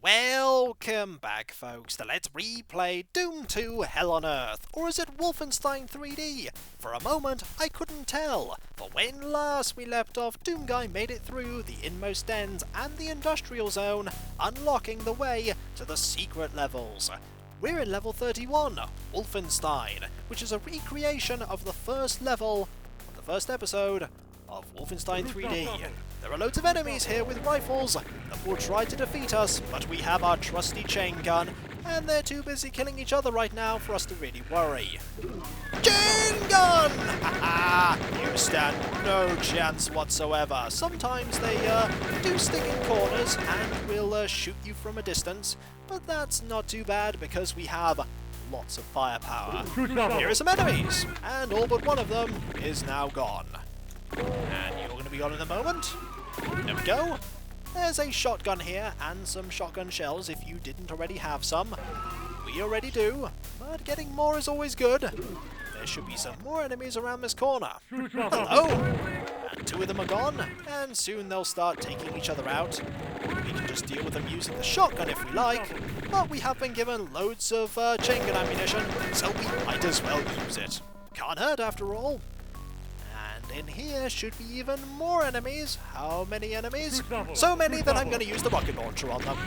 Welcome back, folks, to Let's Replay Doom 2 Hell on Earth, or is it Wolfenstein 3D? For a moment, I couldn't tell, but when last we left off, Doom Guy made it through the inmost ends and the industrial zone, unlocking the way to the secret levels. We're in level 31, Wolfenstein, which is a recreation of the first level of the first episode of Wolfenstein 3D. There are loads of enemies here with rifles that will try to defeat us, but we have our trusty chain gun, and they're too busy killing each other right now for us to really worry. Chain gun! Haha! You stand no chance whatsoever. Sometimes they do stick in corners and will shoot you from a distance, but that's not too bad because we have lots of firepower. Here are some enemies, and all but one of them is now gone. And you're going to be gone in a moment. There we go. There's a shotgun here and some shotgun shells if you didn't already have some. We already do, but getting more is always good. There should be some more enemies around this corner. Hello! And two of them are gone, and soon they'll start taking each other out. We can just deal with them using the shotgun if we like, but we have been given loads of chain gun ammunition, so we might as well use it. Can't hurt after all. In here should be even more enemies. How many enemies? So many that I'm going to use the rocket launcher on them.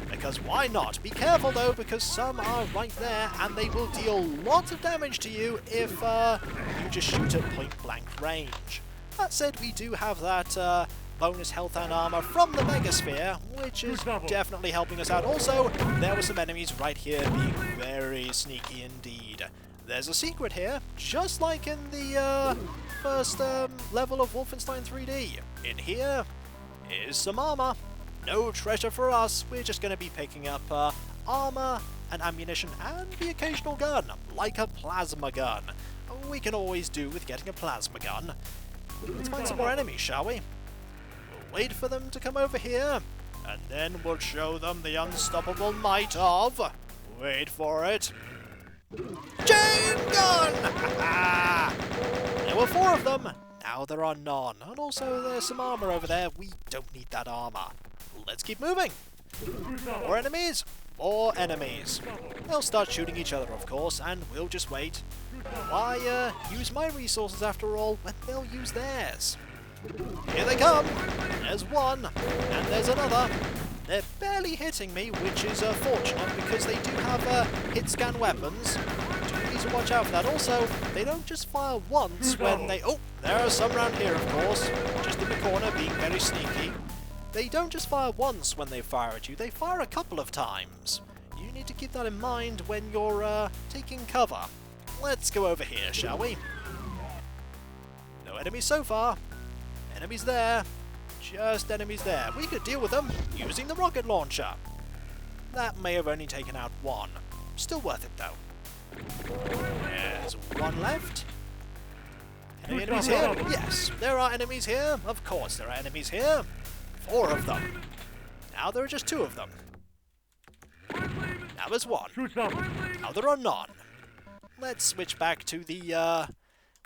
Because why not? Be careful though, because some are right there and they will deal lots of damage to you if you just shoot at point blank range. That said, we do have that bonus health and armour from the Megasphere, which is definitely helping us out. Also, there were some enemies right here being very sneaky indeed. There's a secret here, just like in the first level of Wolfenstein 3D. In here is some armor. No treasure for us. We're just going to be picking up armor and ammunition and the occasional gun, like a plasma gun. We can always do with getting a plasma gun. Let's find some more enemies, shall we? We'll wait for them to come over here, and then we'll show them the unstoppable might of... Wait for it. Chain gun! There were 4 of them, now there are none. And also there's some armour over there, we don't need that armour. Let's keep moving. More enemies, more enemies. They'll start shooting each other of course, and we'll just wait. Why use my resources after all when they'll use theirs? Here they come! There's one, and there's another. They're barely hitting me, which is fortunate because they do have hit scan weapons. Do need to watch out for that. Also, they don't just fire once when they... Oh, there are some around here, of course. Just in the corner, being very sneaky. They don't just fire once when they fire at you, they fire a couple of times. You need to keep that in mind when you're taking cover. Let's go over here, shall we? No enemies so far. Enemies there. Just enemies there. We could deal with them using the rocket launcher. That may have only taken out one. Still worth it though. There's one left. Any enemies here? Yes, there are enemies here. Of course there are enemies here. 4 of them. Now there are just 2 of them. Now there's 1. Now there are none. Let's switch back to the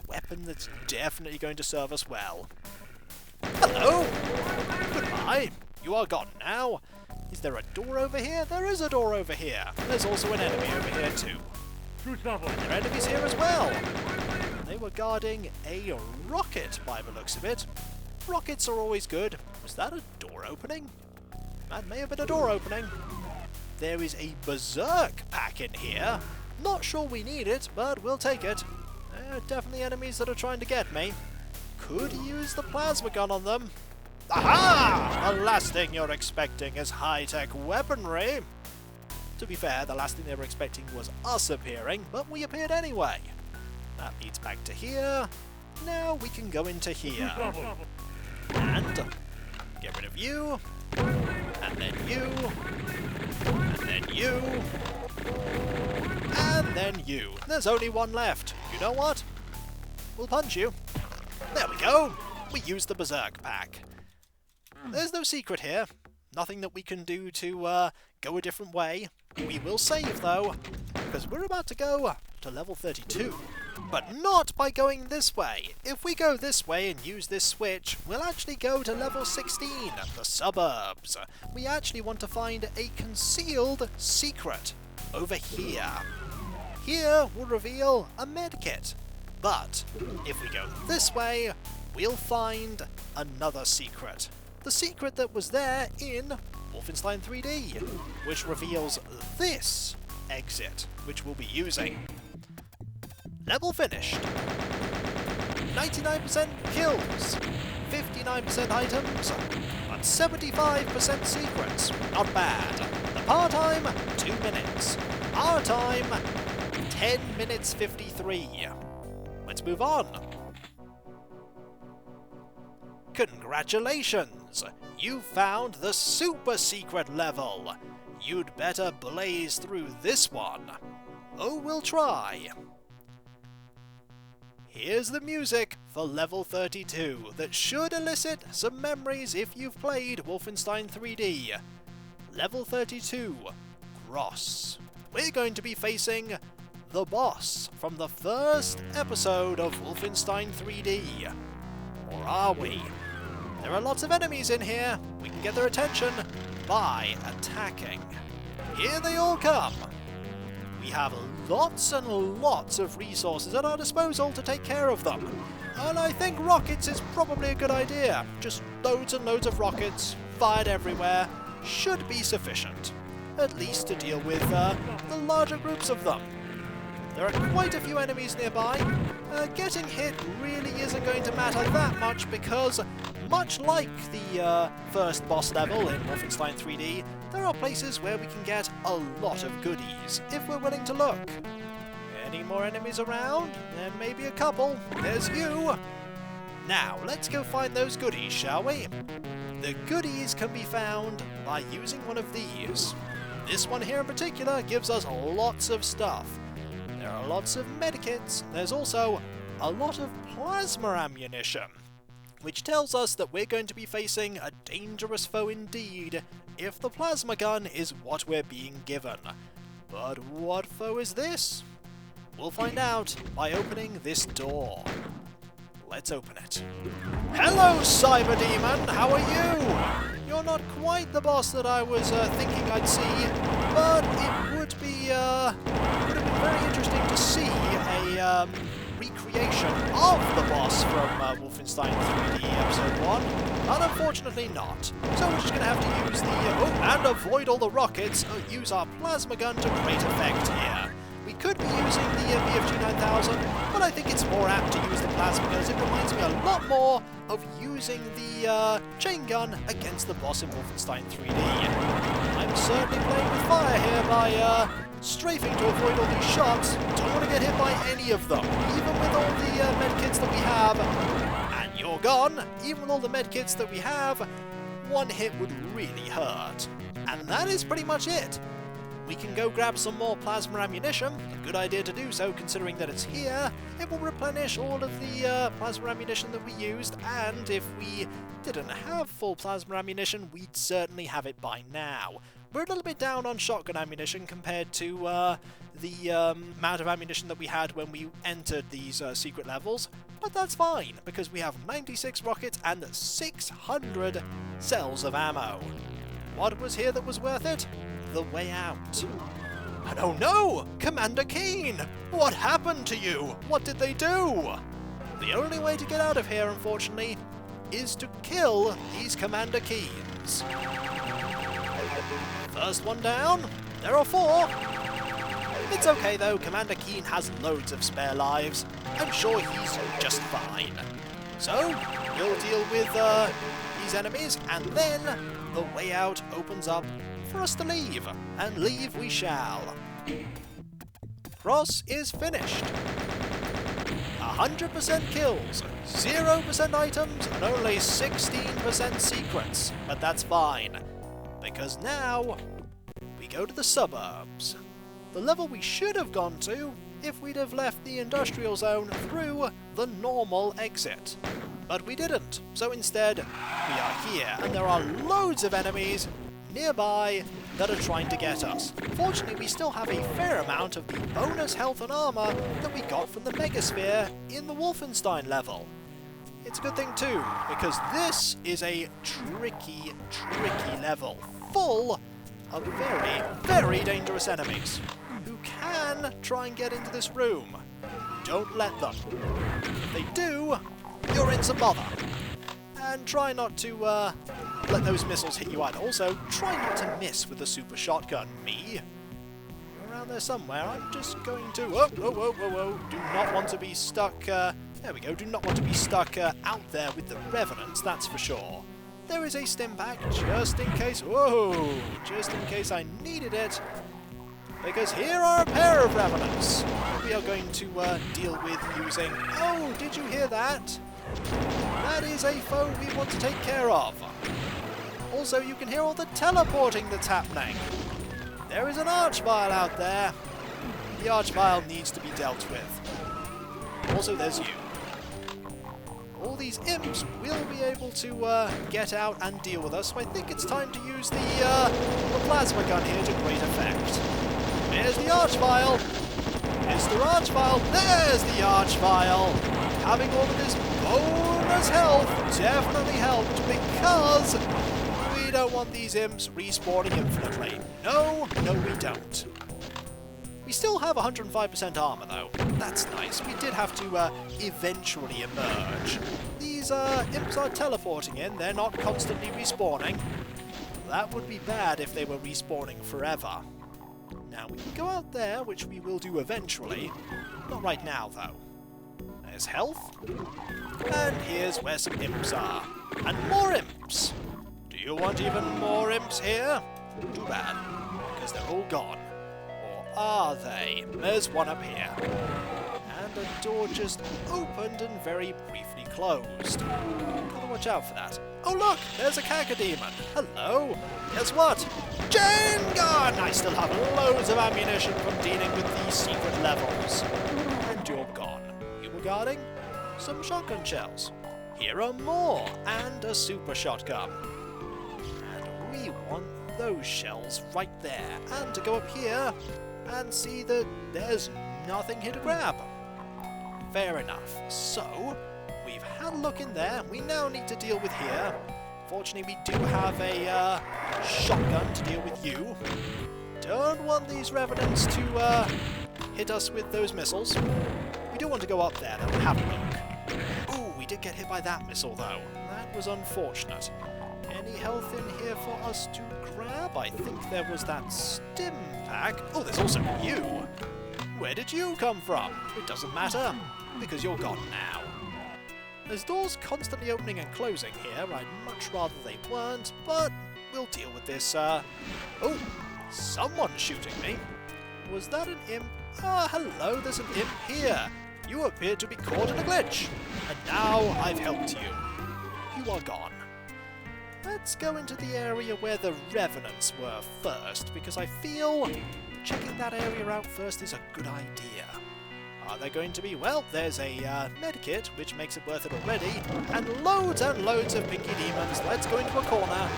weapon that's definitely going to serve us well. Hello! Goodbye. You are gone now. Is there a door over here? There is a door over here. There's also an enemy over here too. And there are enemies here as well. They were guarding a rocket by the looks of it. Rockets are always good. Was that a door opening? That may have been a door opening. There is a berserk pack in here. Not sure we need it, but we'll take it. There are definitely enemies that are trying to get me. Could use the plasma gun on them. Aha! The last thing you're expecting is high-tech weaponry. To be fair, the last thing they were expecting was us appearing, but we appeared anyway. That leads back to here. Now we can go into here. And get rid of you. And then you. And then you. And then you. There's only 1 left. You know what? We'll punch you. There we go! We used the Berserk pack. There's no secret here. Nothing that we can do to go a different way. We will save though, because we're about to go to level 32. But not by going this way. If we go this way and use this switch, we'll actually go to level 16, the suburbs. We actually want to find a concealed secret over here. Here we'll reveal a medkit. But if we go this way, we'll find another secret. The secret that was there in Wolfenstein 3D, which reveals this exit, which we'll be using. Level finished. 99% kills, 59% items, but 75% secrets. Not bad. The par time, 2 minutes. Our time, 10 minutes 53. Let's move on. Congratulations! You found the super secret level. You'd better blaze through this one. Oh, we'll try. Here's the music for level 32 that should elicit some memories if you've played Wolfenstein 3D. Level 32, Gross. We're going to be facing the boss from the first episode of Wolfenstein 3D. Or are we? There are lots of enemies in here. We can get their attention by attacking. Here they all come. We have lots and lots of resources at our disposal to take care of them. And I think rockets is probably a good idea. Just loads and loads of rockets, fired everywhere, should be sufficient. At least to deal with the larger groups of them. There are quite a few enemies nearby. Getting hit really isn't going to matter that much because, much like the first boss level in Wolfenstein 3D, there are places where we can get a lot of goodies, if we're willing to look. Any more enemies around? There may be a couple. There's you! Now, let's go find those goodies, shall we? The goodies can be found by using one of these. This one here in particular gives us lots of stuff. There are lots of medikits. There's also a lot of plasma ammunition, which tells us that we're going to be facing a dangerous foe indeed if the plasma gun is what we're being given. But what foe is this? We'll find out by opening this door. Let's open it. Hello, cyberdemon! How are you? You're not quite the boss that I was thinking I'd see, but it would have been very interesting to see a recreation of the boss from Wolfenstein 3D Episode 1, but unfortunately not. So we're just going to have to use and avoid all the rockets, use our plasma gun to great effect here. We could be using the BFG 9000, but I think it's more apt to use the plasma gun as it reminds me a lot more of using the chain gun against the boss in Wolfenstein 3D. I'm certainly playing with fire here by strafing to avoid all these shots. Don't want to get hit by any of them, even with all the medkits that we have. And you're gone. Even with all the medkits that we have, one hit would really hurt. And that is pretty much it. We can go grab some more plasma ammunition. A good idea to do so, considering that it's here. It will replenish all of the plasma ammunition that we used, and if we didn't have full plasma ammunition, we'd certainly have it by now. We're a little bit down on shotgun ammunition compared to the amount of ammunition that we had when we entered these secret levels, but that's fine, because we have 96 rockets and 600 cells of ammo. What was here that was worth it? The way out. And oh no! Commander Keen! What happened to you? What did they do? The only way to get out of here, unfortunately, is to kill these Commander Keens. First one down. There are 4. It's okay though, Commander Keen has loads of spare lives. I'm sure he's just fine. So, we'll deal with these enemies, and then the way out opens up for us to leave, and leave we shall. Cross is finished. 100% kills, 0% items, and only 16% secrets. But that's fine, because now we go to the suburbs. The level we should have gone to if we'd have left the industrial zone through the normal exit. But we didn't, so instead we are here, and there are loads of enemies nearby that are trying to get us. Fortunately, we still have a fair amount of the bonus health and armour that we got from the Megasphere in the Wolfenstein level. It's a good thing too, because this is a tricky, tricky level, full of very, very dangerous enemies who can try and get into this room. Don't let them. If they do, you're in some bother. And try not to let those missiles hit you either. Also, try not to miss with the super shotgun. Me? Around there somewhere. I'm just going to... Whoa, whoa, whoa, whoa, whoa. Do not want to be stuck... there we go. Do not want to be stuck out there with the Revenants, that's for sure. There is a stim pack, just in case... Whoa! Just in case I needed it. Because here are a pair of Revenants we are going to deal with using... Oh, did you hear that? That is a foe we want to take care of. Also, you can hear all the teleporting that's happening. There is an Archvile out there. The Archvile needs to be dealt with. Also, there's you. All these imps will be able to get out and deal with us, so I think it's time to use the plasma gun here to great effect. There's the Archvile! Mr. Archvile! There's the Archvile! Having all of this bonus health definitely helped, because we don't want these imps respawning infinitely. No, no we don't. We still have 105% armor though. That's nice. We did have to eventually emerge. These imps are teleporting in, they're not constantly respawning. That would be bad if they were respawning forever. Now we can go out there, which we will do eventually. Not right now though. There's health. And here's where some imps are. And more imps! Do you want even more imps here? Too bad, because they're all gone. Or are they? There's one up here. And a door just opened and very briefly closed. Gotta watch out for that. Oh look! There's a Cacodemon! Hello! Guess what? Chain gun! I still have loads of ammunition from dealing with these secret levels. And you're gone. You were guarding? Some shotgun shells. Here are more, and a super shotgun. And we want those shells right there. And to go up here and see that there's nothing here to grab. Fair enough. So, we've had a look in there. We now need to deal with here. Fortunately, we do have a shotgun to deal with you. Don't want these Revenants to hit us with those missiles. We do want to go up there, though, and have a look. Ooh, we did get hit by that missile, though. That was unfortunate. Any health in here for us to grab? I think there was that stim pack. Oh, there's also you. Where did you come from? It doesn't matter, because you're gone now. There's doors constantly opening and closing here. I'd much rather they weren't, but we'll deal with this. Oh, someone's shooting me. Was that an imp? Ah, hello, there's an imp here. You appear to be caught in a glitch. And now I've helped you. You are gone. Let's go into the area where the Revenants were first, because I feel checking that area out first is a good idea. Are there going to be? Well, there's a medkit, which makes it worth it already, and loads of pinky demons. Let's go into a corner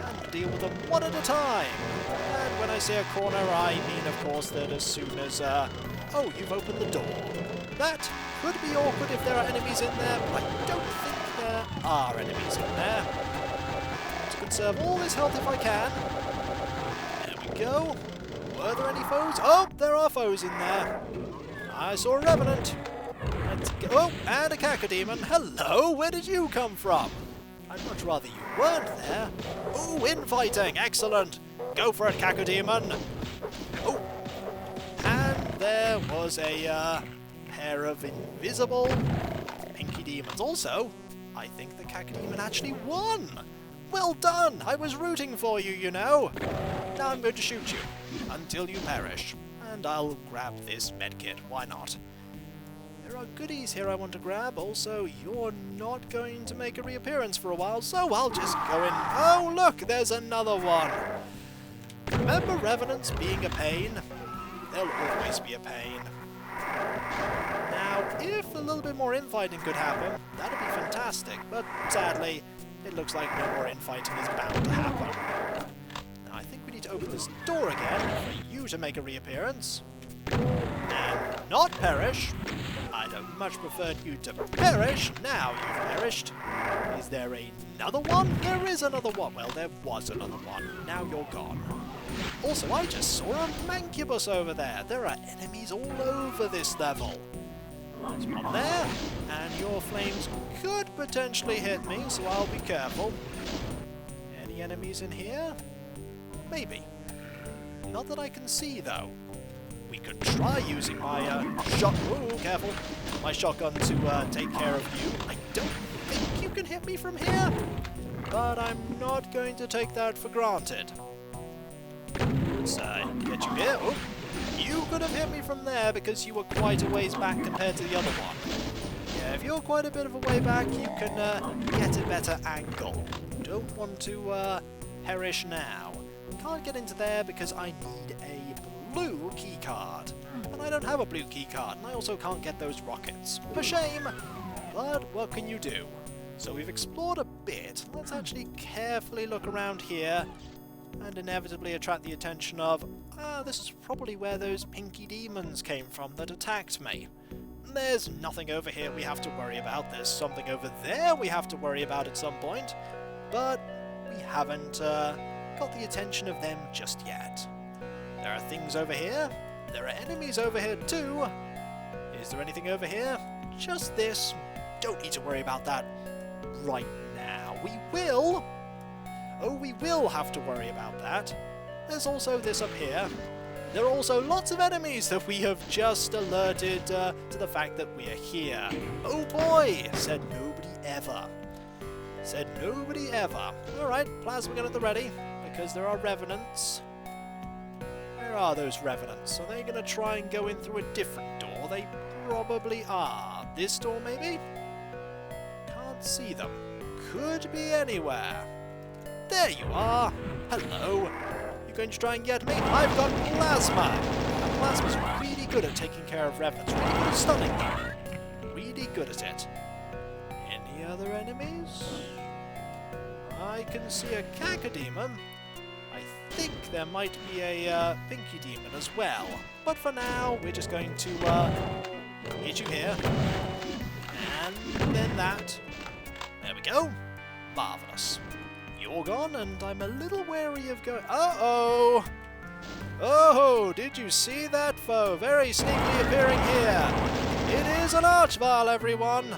and deal with them one at a time. And when I say a corner, I mean, of course, that as soon as... oh, you've opened the door. That could be awkward if there are enemies in there, but I don't think there are enemies in there. To conserve all this health if I can. There we go. Were there any foes? Oh, there are foes in there. I saw a Revenant. Let's go. Oh, and a Cacodemon. Hello, where did you come from? I'd much rather you weren't there. Ooh, infighting. Excellent. Go for it, Cacodemon. Oh, and there was a pair of invisible pinky demons. Also, I think the Cacodemon actually won. Well done. I was rooting for you, you know. Now I'm going to shoot you until you perish. And I'll grab this medkit, why not? There are goodies here I want to grab. Also, you're not going to make a reappearance for a while, so I'll just go in. Oh, look, there's another one. Remember Revenants being a pain? They'll always be a pain. Now, if a little bit more infighting could happen, that'd be fantastic, but sadly, it looks like no more infighting is bound to happen. Now, I think we need to open this door again for you to make a reappearance. And not perish. I'd have much preferred you to perish. Now you've perished. Is there another one? There is another one. Well, there was another one. Now you're gone. Also, I just saw a mancubus over there. There are enemies all over this level. There's one there, and your flames could potentially hit me, so I'll be careful. Any enemies in here? Maybe. Not that I can see, though. We could try using my careful! My shotgun to take care of you. I don't think you can hit me from here, but I'm not going to take that for granted. Let's get you here. Oh, you could have hit me from there because you were quite a ways back compared to the other one. Yeah, if you're quite a bit of a way back, you can get a better angle. Don't want to perish now. Can't get into there because I need a blue key card. And I don't have a blue key card, and I also can't get those rockets. A shame! But what can you do? So we've explored a bit. Let's actually carefully look around here and inevitably attract the attention of, this is probably where those pinky demons came from that attacked me. There's nothing over here we have to worry about. There's something over there we have to worry about at some point, but we haven't got the attention of them just yet. There are things over here. There are enemies over here too. Is there anything over here? Just this. Don't need to worry about that right now. We will. Oh, we will have to worry about that. There's also this up here. There are also lots of enemies that we have just alerted to the fact that we are here. Oh boy! Said nobody ever. Said nobody ever. Alright, plasma gun at the ready, because there are revenants. Where are those revenants? Are they going to try and go in through a different door? They probably are. This door, maybe? Can't see them. Could be anywhere. There you are! Hello! You going to try and get me? I've got plasma! And plasma's really good at taking care of revenants. Really good at stunning them. Really good at it. Any other enemies? I can see a cacodemon. I think there might be a pinky demon as well. But for now, we're just going to hit you here. And then that. There we go. Marvellous. You're gone, and I'm a little wary of going... Uh-oh! Oh, did you see that foe? Very sneakily appearing here. It is an archvile, everyone.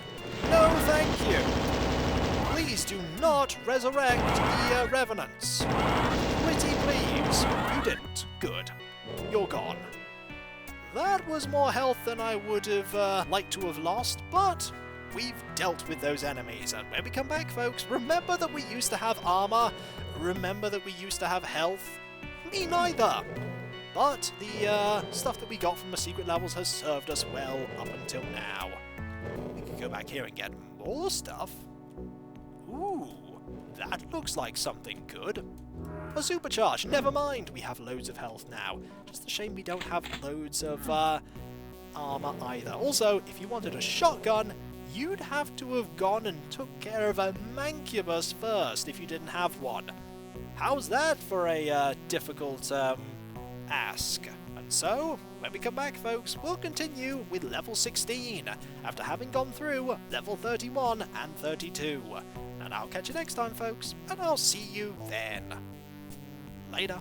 No, thank you. Please do not resurrect the revenants. Pretty please. You didn't. Good. You're gone. That was more health than I would have liked to have lost, but... we've dealt with those enemies, and when we come back, folks, remember that we used to have armour, remember that we used to have health. Me neither! But the stuff that we got from the secret levels has served us well up until now. We can go back here and get more stuff. Ooh, that looks like something good. A supercharge, never mind, we have loads of health now. Just a shame we don't have loads of armour either. Also, if you wanted a shotgun, you'd have to have gone and took care of a mancubus first if you didn't have one. How's that for a difficult ask? And so, when we come back, folks, we'll continue with level 16 after having gone through level 31 and 32. And I'll catch you next time, folks, and I'll see you then. Later.